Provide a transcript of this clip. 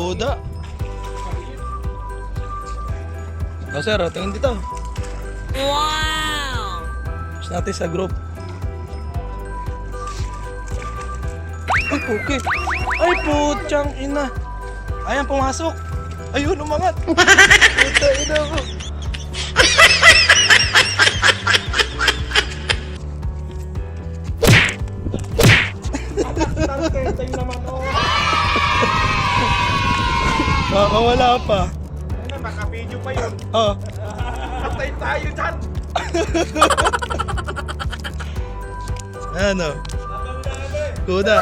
Kuda. O sir, tingin dito. Wow! Gusto natin sa group. Ay, okay. Ay, putyang ina. Ayan, pumasok. Ayun, umangat. Puta ina ko. Wala pa. Naka-video pa yun. Oh. Patay tayo dyan. Ano? Kuda.